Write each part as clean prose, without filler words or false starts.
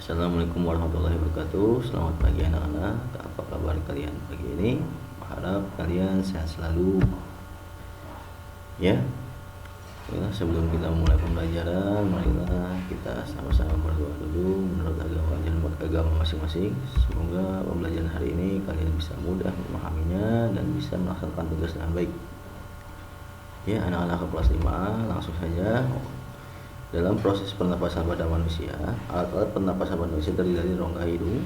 Assalamualaikum warahmatullahi wabarakatuh. Selamat pagi anak-anak. Apa kabar kalian pagi ini? Harap kalian sehat selalu. Ya. Sebelum kita mulai pembelajaran, marilah kita sama-sama berdoa dulu menurut agama masing-masing. Semoga pembelajaran hari ini kalian bisa mudah memahaminya dan bisa melaksanakan tugas dengan baik. Ya, anak-anak kelas 5, langsung saja. Dalam proses pernapasan pada manusia, alat-alat pernapasan manusia terdiri dari rongga hidung,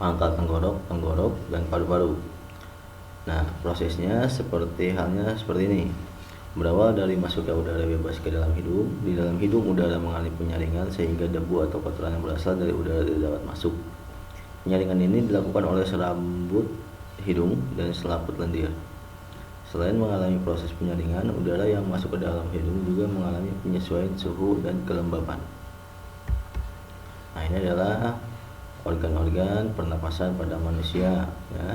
pangkal tenggorok, dan paru-paru. Nah, prosesnya seperti ini. Berawal dari masuknya udara bebas ke dalam hidung. Di dalam hidung udara mengalami penyaringan sehingga debu atau kotoran yang berasal dari udara tidak dapat masuk. Penyaringan ini dilakukan oleh serabut hidung dan selaput lendir. Selain mengalami proses penyaringan, udara yang masuk ke dalam hidung juga mengalami penyesuaian suhu dan kelembapan. Nah, ini adalah organ-organ pernapasan pada manusia, ya.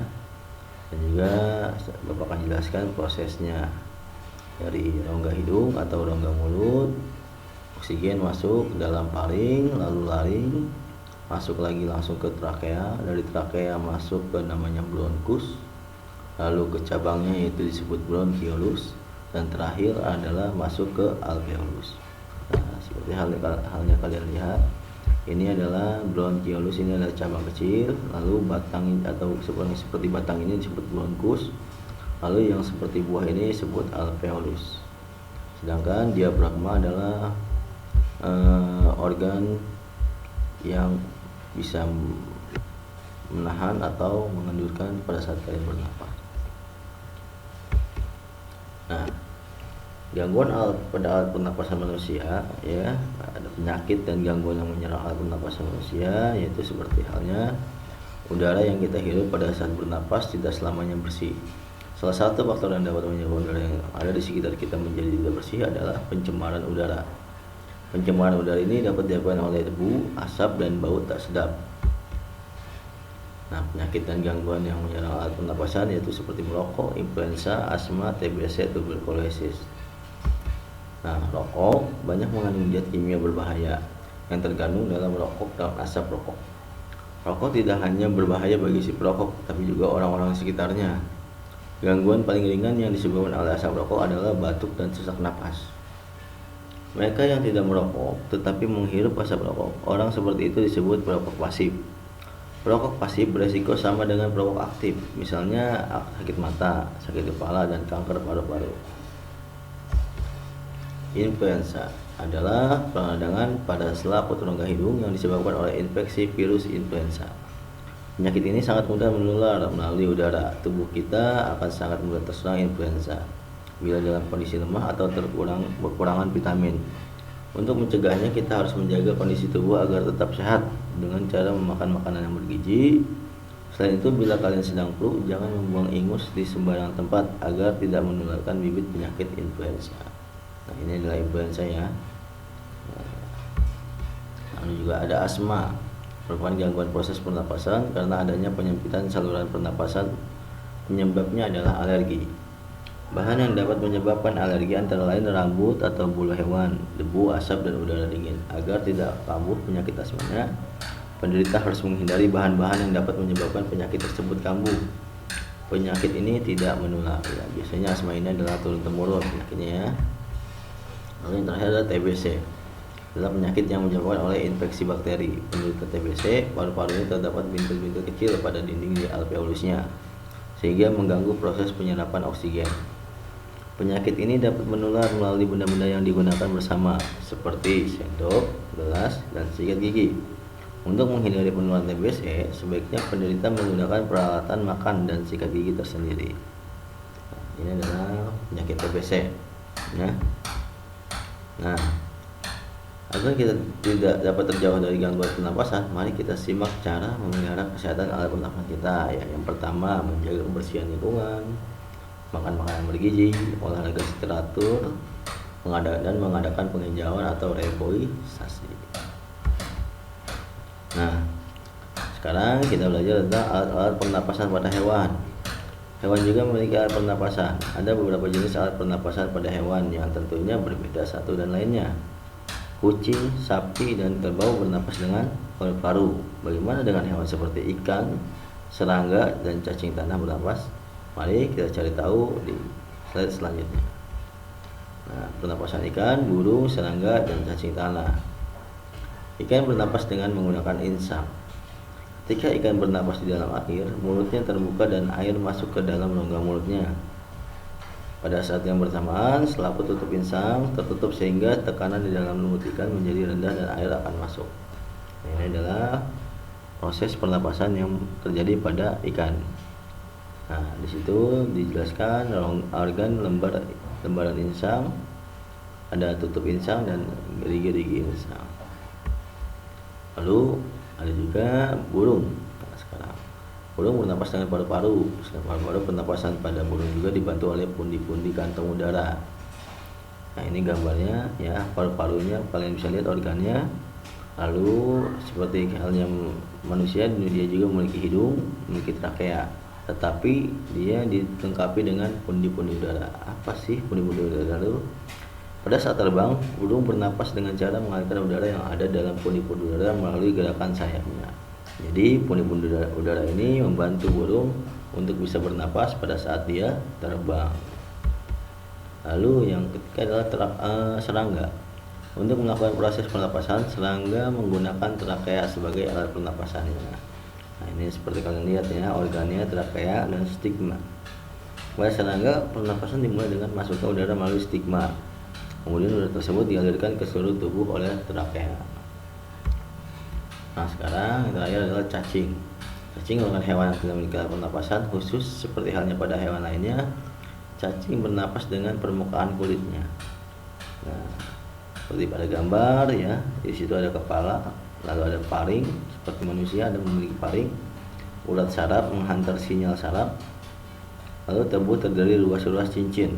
Dan juga Bapak akan jelaskan prosesnya. Dari rongga hidung atau rongga mulut, oksigen masuk ke dalam paring, lalu laring, masuk lagi langsung ke trakea, dari trakea masuk ke namanya bronkus, lalu ke cabangnya yaitu disebut bronchiolus, dan terakhir adalah masuk ke alveolus. Nah, seperti halnya kalian lihat, ini adalah bronchiolus, ini adalah cabang kecil, lalu batang atau seperti batang ini disebut bronkus, lalu yang seperti buah ini disebut alveolus. Sedangkan diafragma adalah organ yang bisa menahan atau mengendurkan pada saat kalian bernapas. Nah, gangguan pada alat pernapasan manusia, ya, ada penyakit dan gangguan yang menyerang alat pernapasan manusia, yaitu seperti halnya udara yang kita hirup pada saat bernapas tidak selamanya bersih. Salah satu faktor yang dapat menyebabkan udara yang ada di sekitar kita menjadi tidak bersih adalah pencemaran udara. Pencemaran udara ini dapat diakibatkan oleh debu, asap, dan bau tak sedap. Nah, penyakit dan gangguan yang menyerang alat pernapasan yaitu seperti merokok, influenza, asma, TBC, tuberkulosis. Nah, rokok banyak mengandung zat kimia berbahaya yang terkandung dalam rokok dan asap rokok. Rokok tidak hanya berbahaya bagi si perokok, tapi juga orang-orang di sekitarnya. Gangguan paling ringan yang disebabkan oleh asap rokok adalah batuk dan sesak napas. Mereka yang tidak merokok tetapi menghirup asap rokok, orang seperti itu disebut perokok pasif. Perokok pasif beresiko sama dengan perokok aktif, misalnya sakit mata, sakit kepala, dan kanker paru-paru. Influenza adalah peradangan pada selaput rongga hidung yang disebabkan oleh infeksi virus influenza. Penyakit ini sangat mudah menular melalui udara. Tubuh kita akan sangat mudah terserang influenza bila dalam kondisi lemah atau kekurangan vitamin. Untuk mencegahnya, kita harus menjaga kondisi tubuh agar tetap sehat dengan cara memakan makanan yang bergizi. Selain itu, bila kalian sedang flu, jangan membuang ingus di sembarang tempat agar tidak menularkan bibit penyakit influenza. Nah, ini adalah influenza, ya. Lalu juga ada asma, merupakan gangguan proses pernapasan karena adanya penyempitan saluran pernapasan. Penyebabnya adalah alergi. Bahan yang dapat menyebabkan alergi antara lain rambut atau bulu hewan, debu, asap, dan udara dingin. Agar tidak kambuh penyakit asmanya, penderita harus menghindari bahan-bahan yang dapat menyebabkan penyakit tersebut kambuh. Penyakit ini tidak menular, ya. Biasanya asma ini adalah turun-temurun penyakitnya, ya. Lalu yang terakhir adalah TBC, adalah penyakit yang disebabkan oleh infeksi bakteri. Penderita TBC, paru-parunya terdapat bintil-bintil kecil pada dinding di alveolusnya, sehingga mengganggu proses penyerapan oksigen. Penyakit ini dapat menular melalui benda-benda yang digunakan bersama, seperti sendok, gelas, dan sikat gigi. Untuk menghindari penularan TBC, sebaiknya penderita menggunakan peralatan makan dan sikat gigi tersendiri. Nah, ini adalah penyakit TBC, ya. Nah, agar kita tidak dapat terjauh dari gangguan pernapasan, mari kita simak cara memelihara kesehatan alat pernapasan kita, ya. Yang pertama, menjaga kebersihan lingkungan, makan makanan bergizi, olahraga teratur, mengadakan penghijauan atau reboisasi. Nah, sekarang kita belajar tentang alat-alat pernapasan pada hewan. Hewan juga memiliki alat pernapasan. Ada beberapa jenis alat pernapasan pada hewan yang tentunya berbeda satu dan lainnya. kucing, sapi, dan kerbau bernapas dengan paru-paru. Bagaimana dengan hewan seperti ikan, serangga, dan cacing tanah bernapas? Mari kita cari tahu di slide selanjutnya. Nah, pernapasan ikan, burung, serangga, dan cacing tanah. Ikan bernapas dengan menggunakan insang. Ketika ikan bernapas di dalam air, mulutnya terbuka dan air masuk ke dalam rongga mulutnya. Pada saat yang bersamaan, selaput tutup insang tertutup sehingga tekanan di dalam mulut ikan menjadi rendah dan air akan masuk. Nah, ini adalah proses pernapasan yang terjadi pada ikan. Nah, di situ dijelaskan organ lembaran insang, ada tutup insang dan gerigi-gerigi insang. Lalu ada juga burung. Nah, sekarang burung bernapas dengan paru-paru. Paru-paru pernapasan pada burung juga dibantu oleh pundi-pundi kantong udara. Nah, ini gambarnya ya, paru-parunya kalian bisa lihat organnya. Lalu seperti halnya manusia, dia juga memiliki hidung, memiliki trakea, tetapi dia dilengkapi dengan pundi-pundi udara. Apa sih pundi-pundi udara itu? Pada saat terbang, burung bernapas dengan cara mengalirkan udara yang ada dalam pundi-pundi udara melalui gerakan sayapnya. Jadi pundi-pundi udara ini membantu burung untuk bisa bernapas pada saat dia terbang. Lalu yang ketiga adalah serangga. Untuk melakukan proses pernapasan, serangga menggunakan trakea sebagai alat pernapasannya. Nah, ini seperti kalian lihat ya, organnya trakea dan stigma. Pada serangga, pernapasan dimulai dengan masuknya udara melalui stigma. Kemudian udara tersebut dialirkan ke seluruh tubuh oleh trakea. Nah, sekarang yang terakhir adalah cacing. Cacing merupakan hewan yang tidak memiliki alat pernapasan khusus seperti halnya pada hewan lainnya. Cacing bernapas dengan permukaan kulitnya. Nah, seperti pada gambar ya, di situ ada kepala, lalu ada paring, seperti manusia ada memiliki paring, urat saraf menghantar sinyal saraf, lalu tubuh terdiri ruas-ruas cincin.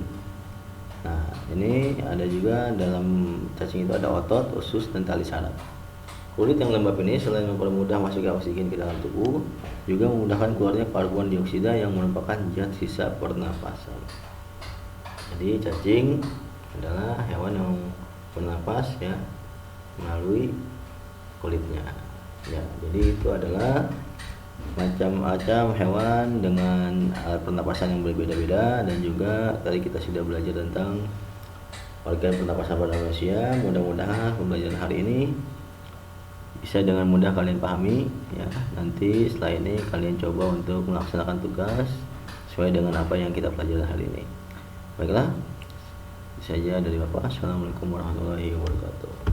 Nah, ini ada juga dalam cacing itu ada otot, usus, dan tali saraf. Kulit yang lembab ini selain mempermudah masuknya oksigen ke dalam tubuh, juga memudahkan keluarnya karbon dioksida yang merupakan zat sisa pernapasan. Jadi cacing adalah hewan yang bernapas ya melalui kulitnya. Ya, jadi itu adalah macam-macam hewan dengan alat pernapasan yang berbeda-beda, dan juga tadi kita sudah belajar tentang organ pernapasan pada manusia. Mudah-mudahan pembelajaran hari ini bisa dengan mudah kalian pahami ya. Nanti setelah ini kalian coba untuk melaksanakan tugas sesuai dengan apa yang kita pelajari hari ini. Baiklah, itu saja dari Bapak. Assalamualaikum warahmatullahi wabarakatuh.